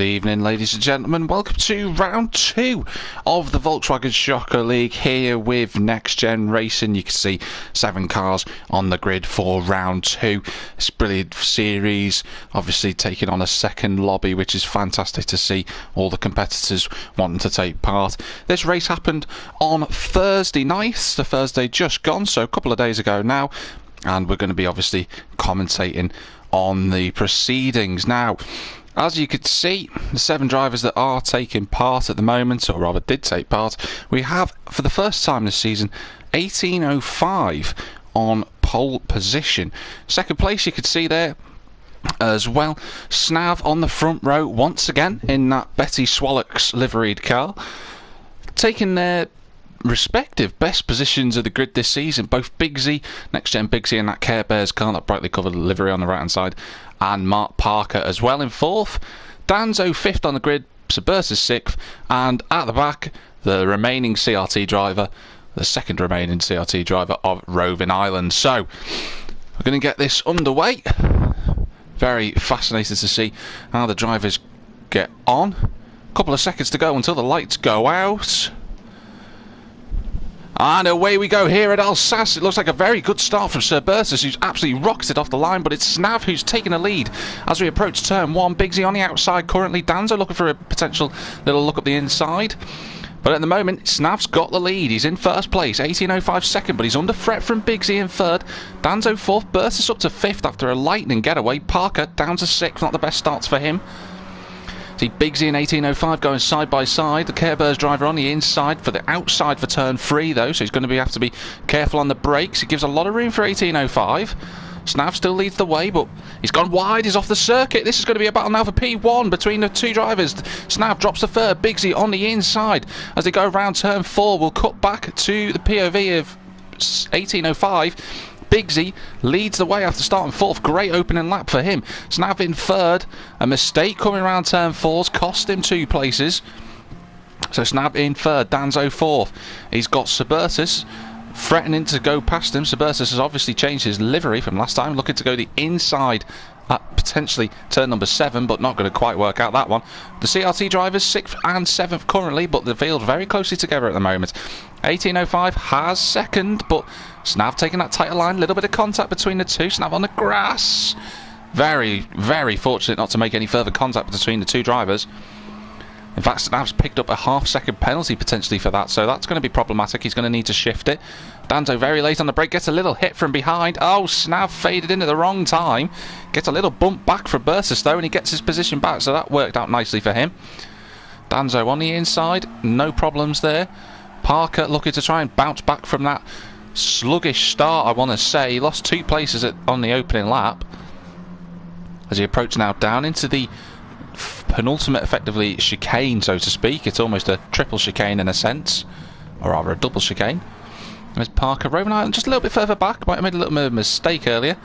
Good evening, ladies and gentlemen. Welcome to round 2 of the Volkswagen Scirocco League here with NXTGEN Racing. You can see 7 cars on the grid for round 2. It's a brilliant series, obviously taking on a second lobby, which is fantastic to see all the competitors wanting to take part. This race happened on Thursday night, the Thursday just gone, so a couple of days ago now, and we're going to be obviously commentating on the proceedings. Now, as you could see, the 7 drivers that are taking part at the moment, or rather did take part, we have, for the first time this season, 1805 on pole position. Second place, you could see there as well, Snav on the front row once again in that Betty Swallock's liveried car, taking their respective best positions of the grid this season. Both Bigsy, NXTGEN Bigsy, and that Care Bears car, that brightly covered livery on the right hand side, and Mark Parker as well in 4th. Danzo 5th on the grid, Suburtus 6th, and at the back the remaining CRT driver, the second remaining CRT driver of Roving Island. So we're going to get this underway. Very fascinated to see how the drivers get on. A couple of seconds to go until the lights go out. And away we go here at Alsace. It looks like a very good start from Suburtus, who's absolutely rocketed off the line, but it's Snav who's taking a lead as we approach turn 1. Bigsy on the outside currently. Danzo looking for a potential little look up the inside. But at the moment, Snav's got the lead. He's in first place, 1805 second, but he's under threat from Bigsy in 3rd. Danzo 4th, Burtis up to 5th after a lightning getaway. Parker down to 6th, not the best starts for him. See Bigsy and 1805 going side by side. The Care Bears driver on the inside for the outside for turn 3 though, so he's going to have to be careful on the brakes. He gives a lot of room for 1805. Snav still leads the way, but he's gone wide. He's off the circuit. This is going to be a battle now for P1 between the 2 drivers. Snav drops to 3rd. Bigsy on the inside as they go around turn 4. We'll cut back to the POV of 1805. Bigsy leads the way after starting 4th. Great opening lap for him. Snav in 3rd. A mistake coming around turn 4's cost him 2 places. So Snav in 3rd. Danzo 4th. He's got Suburtus threatening to go past him. Suburtus has obviously changed his livery from last time, looking to go the inside at potentially turn number 7, but not going to quite work out that one. The CRT drivers 6th and 7th currently, but the field very closely together at the moment. 1805 has 2nd, but Snav taking that tighter line. A little bit of contact between the 2. Snav on the grass. Very, very fortunate not to make any further contact between the 2 drivers. In fact, Snav's picked up a half-second penalty potentially for that, so that's going to be problematic. He's going to need to shift it. Danzo very late on the brake, gets a little hit from behind. Oh, Snav faded in at the wrong time. Gets a little bump back for Burtis though, and he gets his position back, so that worked out nicely for him. Danzo on the inside, no problems there. Parker looking to try and bounce back from that sluggish start, I want to say. He lost 2 places on the opening lap as he approached now down into the penultimate, effectively, chicane, so to speak. It's almost a triple chicane in a sense, or rather a double chicane. There's Parker. Roving Island just a little bit further back. Might have made a little bit of a mistake earlier,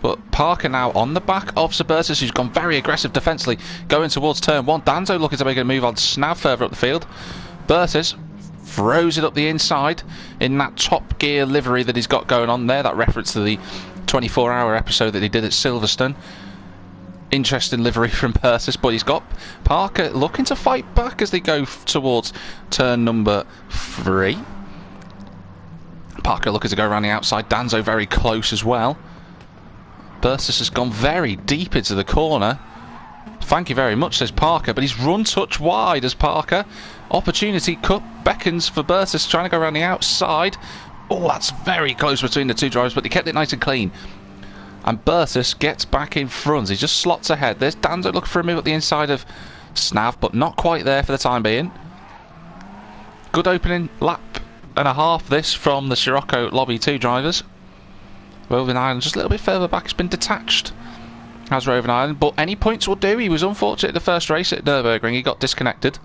but Parker now on the back of Suburtus, who's gone very aggressive defensively going towards turn 1. Danzo looking to make a move on Snav further up the field. Burtis throws it up the inside in that Top Gear livery that he's got going on there, that reference to the 24-hour episode that he did at Silverstone. Interesting livery from Burtis, but he's got Parker looking to fight back as they go towards turn number 3. Parker looking to go around the outside. Danzo very close as well. Burtis has gone very deep into the corner. Thank you very much, says Parker, but he's run touch wide as Parker. Opportunity cut beckons for Burtis, trying to go around the outside. Oh, that's very close between the 2 drivers, but they kept it nice and clean. And Burtis gets back in front. He just slots ahead. There's Danzo looking for a move at the inside of Snav, but not quite there for the time being. Good opening lap and a half this from the Scirocco Lobby 2 drivers. Roving Island just a little bit further back. It's been detached as Roving Island, but any points will do. He was unfortunate in the first race at Nürburgring. He got disconnected,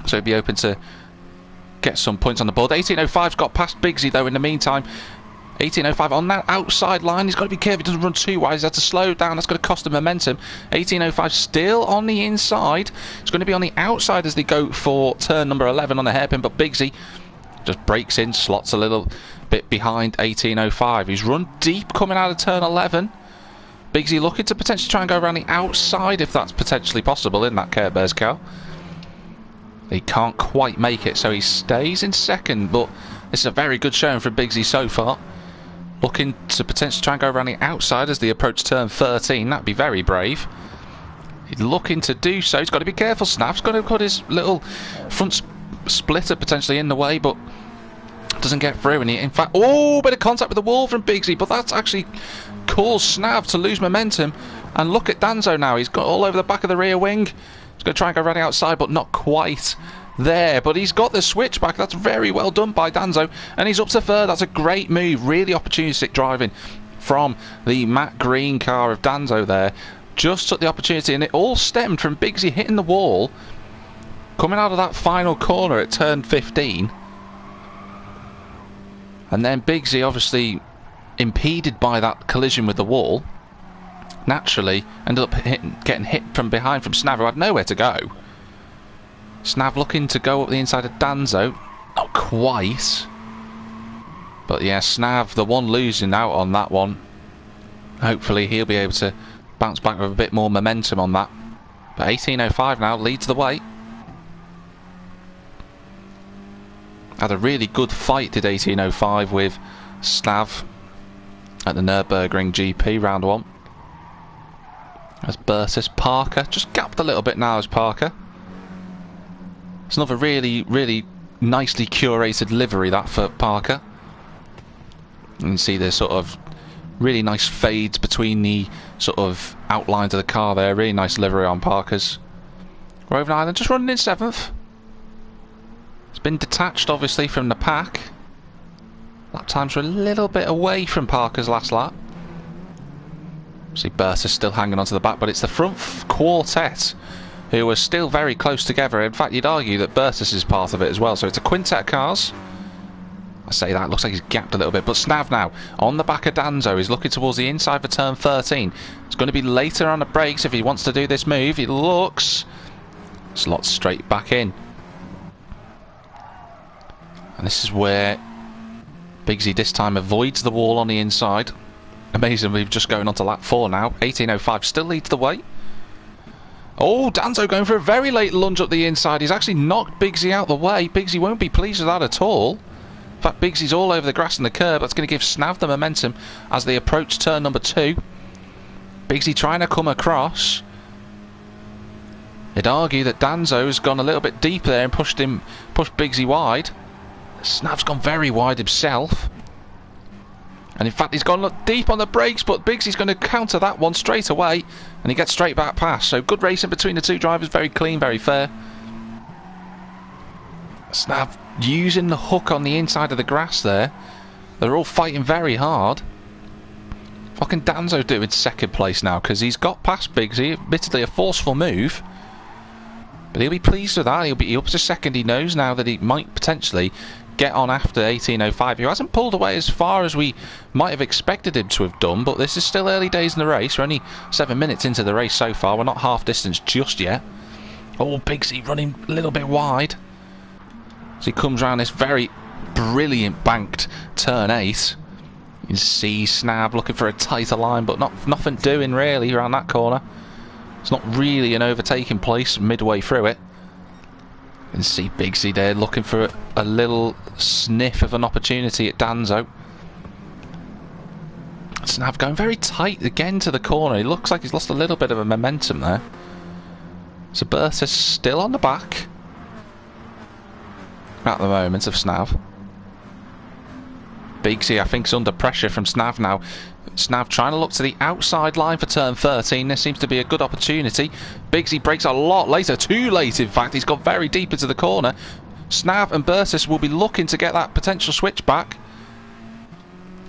so he'd be open to get some points on the board. 1805's got past Bigsy though in the meantime. 1805 on that outside line. He's got to be careful he doesn't run too wide. He's had to slow down. That's going to cost him momentum. 1805 still on the inside. It's going to be on the outside as they go for turn number 11 on the hairpin, but Bigsy just breaks in, slots a little bit behind 1805. He's run deep coming out of turn 11. Bigsy looking to potentially try and go around the outside if that's potentially possible in that Care Bears car. He can't quite make it, so he stays in second, but this is a very good showing from Bigsy so far. Looking to potentially try and go around the outside as they approach turn 13. That'd be very brave. He's looking to do so. He's got to be careful. Snav's got to put his little front splitter potentially in the way, but doesn't get through. And he, in fact, oh, bit of contact with the wall from Bigsy, but that's actually caused Snav to lose momentum. And look at Danzo now. He's got all over the back of the rear wing. He's going to try and go around the outside, but not quite there. But he's got the switch back. That's very well done by Danzo. And he's up to third. That's a great move. Really opportunistic driving from the matte green car of Danzo there. Just took the opportunity, and it all stemmed from Bigsy hitting the wall, coming out of that final corner at turn 15. And then Bigsy, obviously impeded by that collision with the wall, naturally ended up getting hit from behind from Snav, who had nowhere to go. Snav looking to go up the inside of Danzo. Not quite. But yeah, Snav, the one losing out on that one. Hopefully he'll be able to bounce back with a bit more momentum on that. But 18.05 now leads the way. Had a really good fight, did 18.05 with Snav at the Nürburgring GP round 1. As Bertus Parker just gapped a little bit now as Parker. It's another really nicely curated livery that for Parker. You can see the sort of really nice fades between the sort of outlines of the car there. Really nice livery on Parker's. Roving Island just running in 7th. It's been detached obviously from the pack. Lap times were a little bit away from Parker's last lap. See Bertus still hanging onto the back, but it's the front quartet who are still very close together. In fact, you'd argue that Bertus is part of it as well. So it's a quintet of cars. I say that, looks like he's gapped a little bit. But Snav now, on the back of Danzo, he's looking towards the inside for turn 13. It's going to be later on the brakes if he wants to do this move. It looks... slots straight back in. And this is where Bigsy this time avoids the wall on the inside. Amazingly, we've just going on to lap 4 now. 18.05 still leads the way. Oh, Danzo going for a very late lunge up the inside. He's actually knocked Bigsy out the way. Bigsy won't be pleased with that at all. In fact, Bigsy's all over the grass and the curb. That's going to give Snav the momentum as they approach turn number 2. Bigsy trying to come across. They'd argue that Danzo's gone a little bit deep there and pushed Bigsy wide. Snav's gone very wide himself. And in fact, he's gone deep on the brakes, but Bigsy's going to counter that one straight away, and he gets straight back past. So good racing between the two drivers, very clean, very fair. Snav using the hook on the inside of the grass there. They're all fighting very hard. What can Danzo do in second place now? Because he's got past Bigsy, admittedly a forceful move. But he'll be pleased with that. He'll be up to second. He knows now that he might potentially get on after 18.05. He hasn't pulled away as far as we might have expected him to have done, but this is still early days in the race. We're only 7 minutes into the race so far. We're not half distance just yet. Oh, Bigsy running a little bit wide. So he comes around this very brilliant banked turn 8. You can see Snav looking for a tighter line, but nothing doing really around that corner. It's not really an overtaking place midway through it. You can see Bigsy there looking for a little sniff of an opportunity at Danzo. Snav going very tight again to the corner. He looks like he's lost a little bit of a momentum there. So Bertus still on the back at the moment of Snav. Bigsy, I think, is under pressure from Snav now. Snav trying to look to the outside line for turn 13. This seems to be a good opportunity. Bigsy brakes a lot later, too late in fact. He's gone very deep into the corner. Snav and Bertus will be looking to get that potential switch back.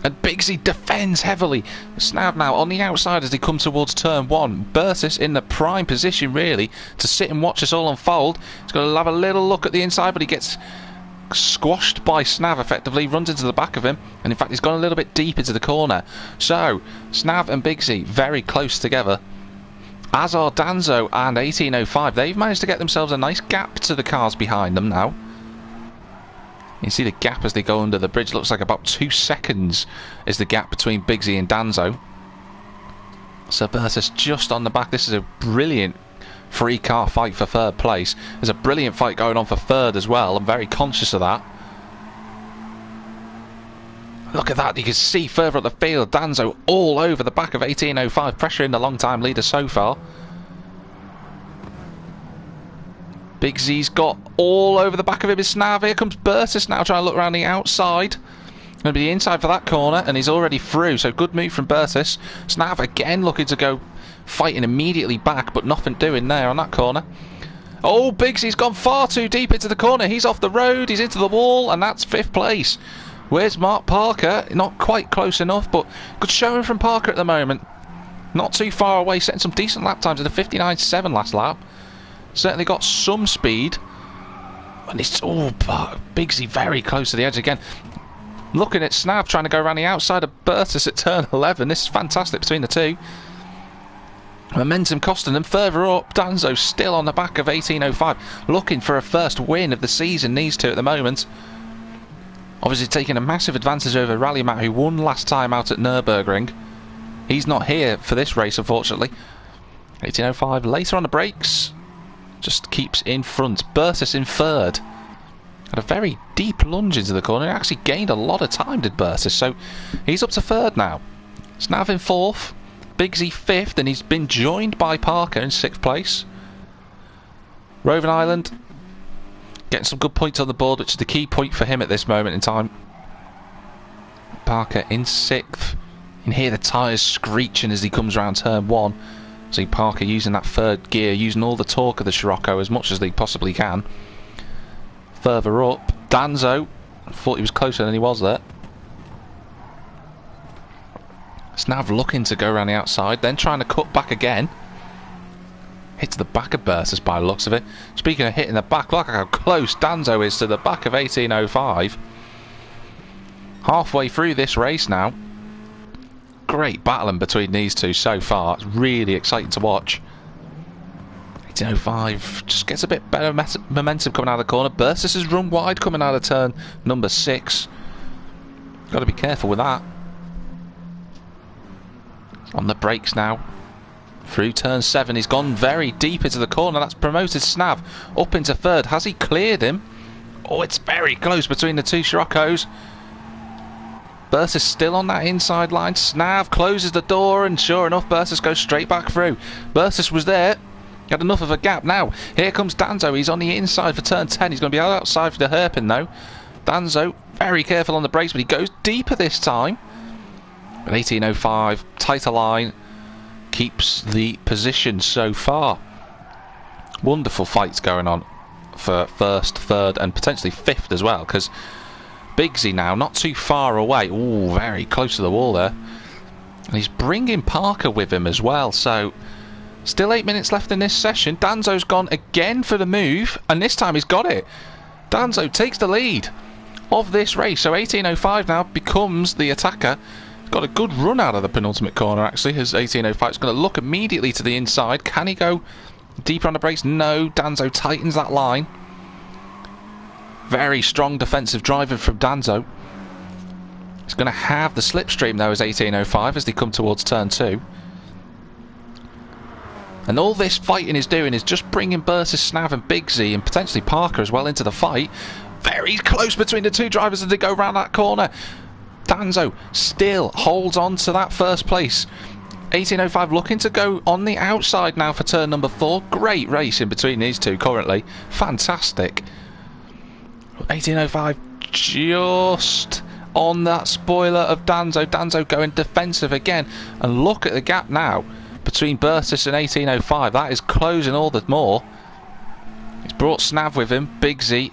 And Bigsy defends heavily. Snav now on the outside as they come towards turn 1. Bertus in the prime position really to sit and watch this all unfold. He's going to have a little look at the inside, but he gets squashed by Snav effectively, runs into the back of him, and in fact he's gone a little bit deep into the corner. So Snav and Bigsy very close together, as are Danzo and 18.05. They've managed to get themselves a nice gap to the cars behind them now. You can see the gap as they go under the bridge. Looks like about 2 seconds is the gap between Bigsy and Danzo. Cerberus just on the back. This is a brilliant free car fight for third place. There's a brilliant fight going on for third as well. I'm very conscious of that. Look at that, you can see further up the field, Danzo all over the back of 1805, pressuring the long time leader so far. Big Z's got all over the back of him is Snav. Here comes Bertus now trying to look around the outside. Going to be the inside for that corner, and he's already through, so good move from Bertus. Snav again looking to go fighting immediately back, but nothing doing there on that corner. Oh, Bigsy's gone far too deep into the corner. He's off the road, he's into the wall, and that's 5th place. Where's Mark Parker? Not quite close enough, but good showing from Parker at the moment. Not too far away, setting some decent lap times at a 59.7 last lap. Certainly got some speed. And it's all Bigsy very close to the edge again. Looking at Snav trying to go around the outside of Bertus at turn 11. This is fantastic between the two. Momentum costing them. Further up, Danzo still on the back of 1805. Looking for a first win of the season, these two at the moment. Obviously taking a massive advantage over Rally Matt, who won last time out at Nürburgring. He's not here for this race, unfortunately. 1805 later on the brakes. Just keeps in front. Bertus in third. Had a very deep lunge into the corner. He actually gained a lot of time, did Bertus. So he's up to third now. Snav in fourth. Bigsy fifth, and he's been joined by Parker in 6th place. Roving Island getting some good points on the board, which is the key point for him at this moment in time. Parker in 6th. You can hear the tyres screeching as he comes around turn 1. See Parker using that third gear, using all the torque of the Scirocco as much as they possibly can. Further up, Danzo. I thought he was closer than he was there. Snav looking to go around the outside, then trying to cut back again. Hits the back of Bertus by the looks of it. Speaking of hitting the back, look how close Danzo is to the back of 1805. Halfway through this race now. Great battling between these two so far. It's really exciting to watch. 1805 just gets a bit better momentum coming out of the corner. Bertus has run wide coming out of turn number 6. Got to be careful with that. On the brakes now. Through turn 7, he's gone very deep into the corner. That's promoted Snav up into third. Has he cleared him? Oh, it's very close between the two Sciroccos. Bertus still on that inside line. Snav closes the door, and sure enough, Bertus goes straight back through. Bertus was there. Had enough of a gap now. Here comes Danzo. He's on the inside for turn 10. He's going to be outside for the hairpin though. Danzo very careful on the brakes, but he goes deeper this time. But 1805, tighter line. Keeps the position so far. Wonderful fights going on for first, third and potentially 5th as well, because Bigsy now not too far away. Ooh, very close to the wall there. And he's bringing Parker with him as well, so still 8 minutes left in this session. Danzo's gone again for the move, and this time he's got it. Danzo takes the lead of this race, so 1805 now becomes the attacker. Got a good run out of the penultimate corner actually, as 1805 is going to look immediately to the inside. Can he go deeper on the brakes? No. Danzo tightens that line. Very strong defensive driving from Danzo. He's going to have the slipstream though as 1805 as they come towards turn 2. And all this fighting is doing is just bringing Bertus, Snav and Bigsy and potentially Parker as well into the fight. Very close between the two drivers as they go round that corner. Danzo still holds on to that first place. 1805 looking to go on the outside now for turn number 4. Great race in between these two currently. Fantastic. 1805 just on that spoiler of Danzo. Danzo going defensive again. And look at the gap now between Bertus and 1805. That is closing all the more. He's brought Snav with him. Bigsy.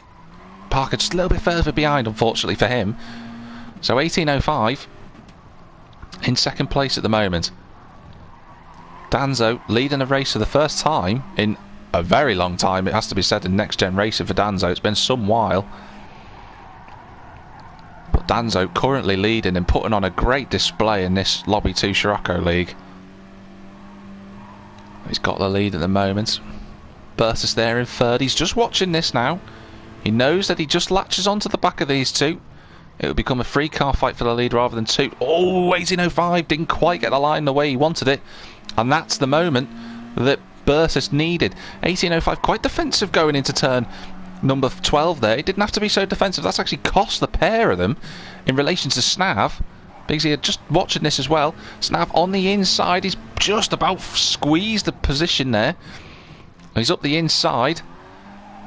Parker just a little bit further behind, unfortunately for him. So 1805 in 2nd place at the moment. Danzo leading the race for the first time in a very long time. It has to be said in next gen racing for Danzo. It's been some while. But Danzo currently leading and putting on a great display in this Lobby 2 Scirocco League. He's got the lead at the moment. Bertus there in 3rd. He's just watching this now. He knows that he just latches onto the back of these two. It will become a 3-car fight for the lead rather than 2. Oh, 1805 didn't quite get the line the way he wanted it. And that's the moment that Bertus needed. 1805, quite defensive going into turn number 12 there. It didn't have to be so defensive. That's actually cost the pair of them in relation to Snav. Bigsy just watching this as well. Snav on the inside. He's just about squeezed the position there. He's up the inside.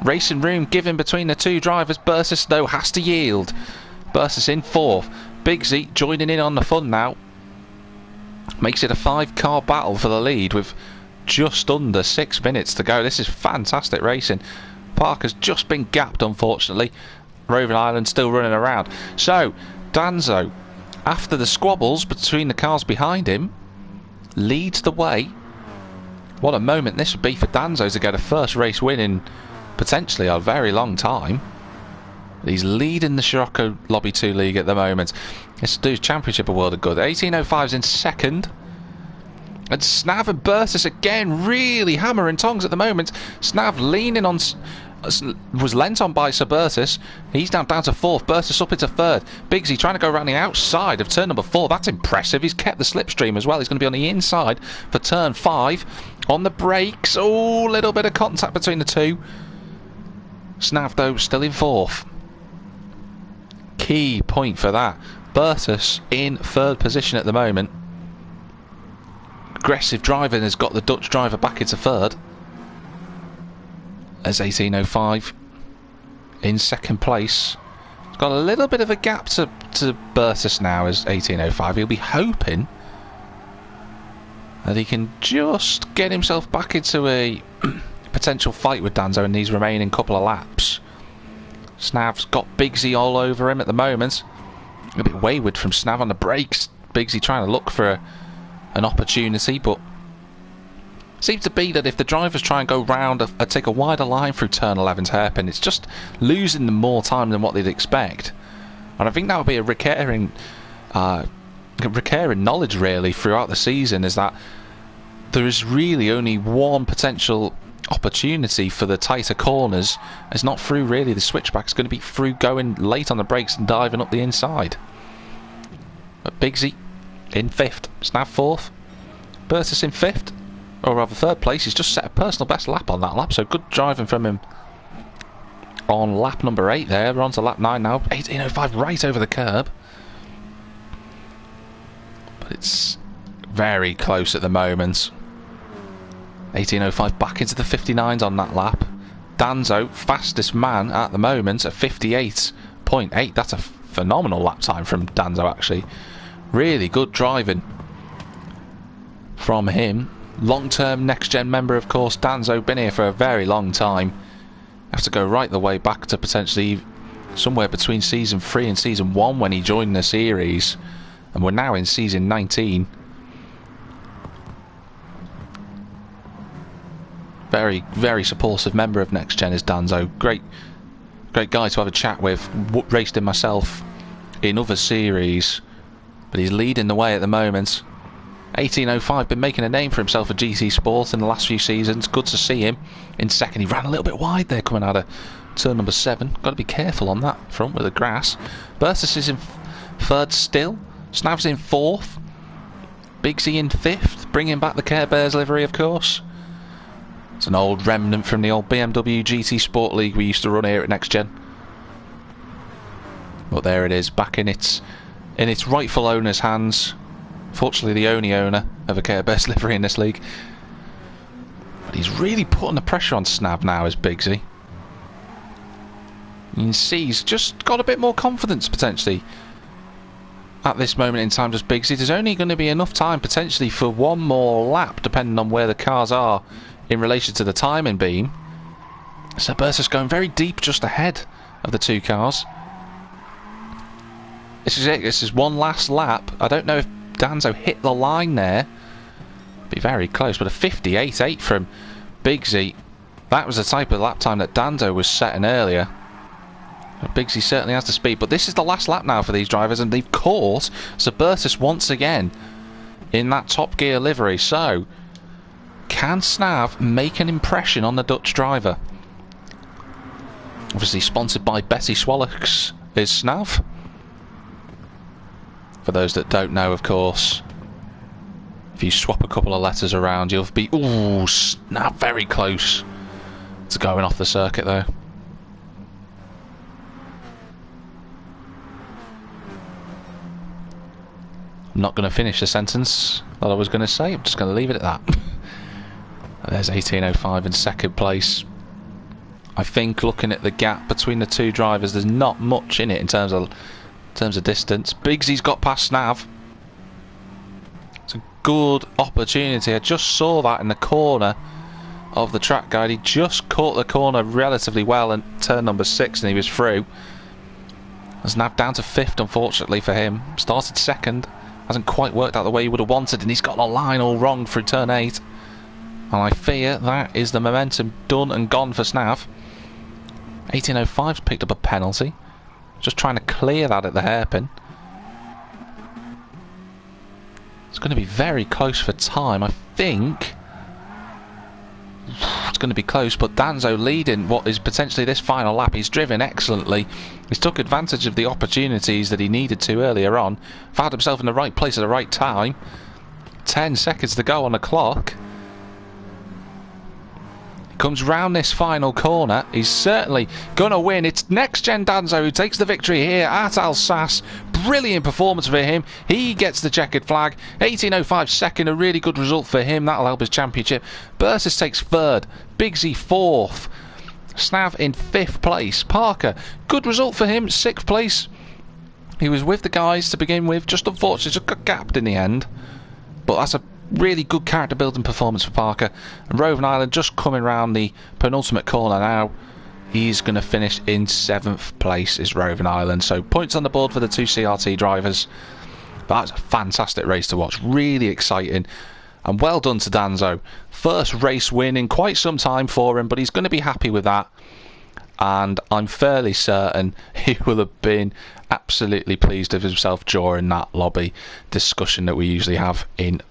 Racing room given between the two drivers. Bertus, though, has to yield. Bertus in fourth. Bigsy joining in on the fun now. Makes it a 5-car battle for the lead with just under 6 minutes to go. This is fantastic racing. Parker's just been gapped, unfortunately. Roving Island still running around. So, Danzo, after the squabbles between the cars behind him, leads the way. What a moment this would be for Danzo to get a first race win in potentially a very long time. He's leading the Scirocco Lobby 2 League at the moment. This dude's championship a world of good. 1805's in second. And Snav and Bertus again really hammering tongs at the moment. Snav leaning on... was lent on by Sir Bertus. He's now down to fourth. Bertus up into third. Bigsy trying to go around the outside of turn number 4. That's impressive. He's kept the slipstream as well. He's going to be on the inside for turn 5. On the brakes. Oh, a little bit of contact between the two. Snav, though, still in fourth. Key point for that. Bertus in third position at the moment. Aggressive driving has got the Dutch driver back into third. As 1805 in second place. He's got a little bit of a gap to Bertus now as 1805. He'll be hoping that he can just get himself back into a potential fight with Danzo in these remaining couple of laps. Snav's got Bigsy all over him at the moment. A bit wayward from Snav on the brakes. Bigsy trying to look for an opportunity, but seems to be that if the drivers try and go round take a wider line through turn 11's hairpin, it's just losing them more time than what they'd expect. And I think that would be a recurring knowledge really throughout the season, is that there is really only one potential opportunity for the tighter corners. It's not through really the switchback. It's going to be through going late on the brakes and diving up the inside. But Bigsy in 5th, Snav 4th, Bertus in 5th, or rather 3rd place. He's just set a personal best lap on that lap, so good driving from him on lap number 8 there. We're on to lap 9 now. 1805 right over the curb, but it's very close at the moment. 1805 back into the 59s on that lap. Danzo, fastest man at the moment at 58.8. That's a phenomenal lap time from Danzo, actually. Really good driving from him. Long-term next-gen member, of course. Danzo, been here for a very long time. Have to go right the way back to potentially somewhere between season 3 and season 1 when he joined the series. And we're now in season 19. Very, very supportive member of Next Gen is Danzo. Great guy to have a chat with. Raced him myself in other series, but he's leading the way at the moment. 1805 been making a name for himself at GT Sport in the last few seasons. Good to see him in second. He ran a little bit wide there coming out of turn number 7. Got to be careful on that front with the grass. Bertus is in 3rd still. Snav's in 4th. Bigsy in 5th, bringing back the Care Bears livery, of course. It's an old remnant from the old BMW GT Sport League we used to run here at Next Gen. But there it is, back in its rightful owner's hands. Fortunately, the only owner of a Care Bears livery in this league. But he's really putting the pressure on Snav now, is Bigsy. You can see he's just got a bit more confidence potentially at this moment in time, just Bigsy. There's only going to be enough time potentially for one more lap, depending on where the cars are in relation to the timing beam. So Bertus going very deep just ahead of the two cars. This is it. This is one last lap. I don't know if Danzo hit the line there. Be very close, but a 58.8 from Bigsy. That was the type of lap time that Danzo was setting earlier. But Bigsy certainly has the speed, but this is the last lap now for these drivers, and they've caught Sir Bertus once again in that Top Gear livery. So can Snav make an impression on the Dutch driver? Obviously sponsored by Betty Swallocks is Snav. For those that don't know, of course, If you swap a couple of letters around, you'll be... Ooh, snap, very close to going off the circuit there. I'm not going to finish the sentence that I was going to say. I'm just going to leave it at that. There's 18.05 in second place. I think looking at the gap between the two drivers, there's not much in it in terms of distance. Bigsy's got past Snav. It's a good opportunity. I just saw that in the corner of the track guide. He just caught the corner relatively well in turn number 6 and he was through. Snav down to 5th, unfortunately for him. Started 2nd. Hasn't quite worked out the way he would have wanted, and he's got the line all wrong through turn 8. And I fear that is the momentum done and gone for Snav. 18.05's picked up a penalty. Just trying to clear that at the hairpin. It's going to be very close for time. I think it's going to be close, but Danzo leading what is potentially this final lap. He's driven excellently. He's took advantage of the opportunities that he needed to earlier on. Found himself in the right place at the right time. 10 seconds to go on the clock. Comes round this final corner. He's certainly going to win. It's NXTGEN Danzo who takes the victory here at Alsace. Brilliant performance for him. He gets the checkered flag. 18.05 second, a really good result for him. That'll help his championship. Bursis takes 3rd. Bigsy 4th. Snav in 5th place. Parker, good result for him. 6th place. He was with the guys to begin with. Just unfortunately just got gapped in the end. But that's a really good character building performance for Parker. And Roving Island just coming round the penultimate corner now. He's going to finish in 7th place is Roving Island. So points on the board for the 2 CRT drivers. That's a fantastic race to watch. Really exciting. And well done to Danzo. First race win in quite some time for him, but he's going to be happy with that. And I'm fairly certain he will have been absolutely pleased with himself during that lobby discussion that we usually have in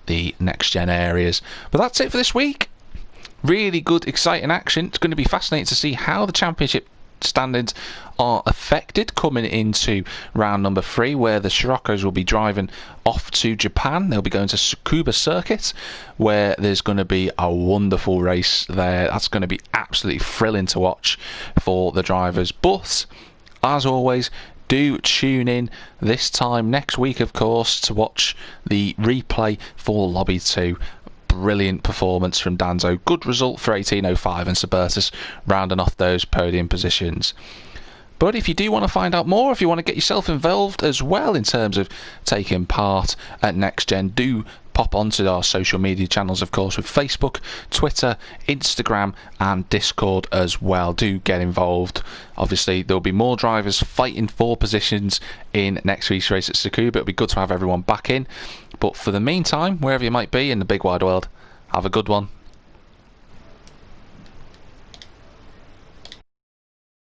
the NXTGEN areas. But that's it for this week. Really good, exciting action. It's going to be fascinating to see how the championship standings are affected coming into round number 3, where the Sciroccos will be driving off to Japan. They'll be going to Tsukuba Circuit, where there's going to be a wonderful race there. That's going to be absolutely thrilling to watch for the drivers. But as always, do tune in this time next week, of course, to watch the replay for Lobby 2. Brilliant performance from Danzo. Good result for 18.05 and Suburtus rounding off those podium positions. But if you do want to find out more, if you want to get yourself involved as well in terms of taking part at NXTGEN, do pop onto our social media channels, of course, with Facebook, Twitter, Instagram and Discord as well. Do get involved. Obviously, there'll be more drivers fighting for positions in next week's race at Tsukuba. It'll be good to have everyone back in. But for the meantime, wherever you might be in the big wide world, have a good one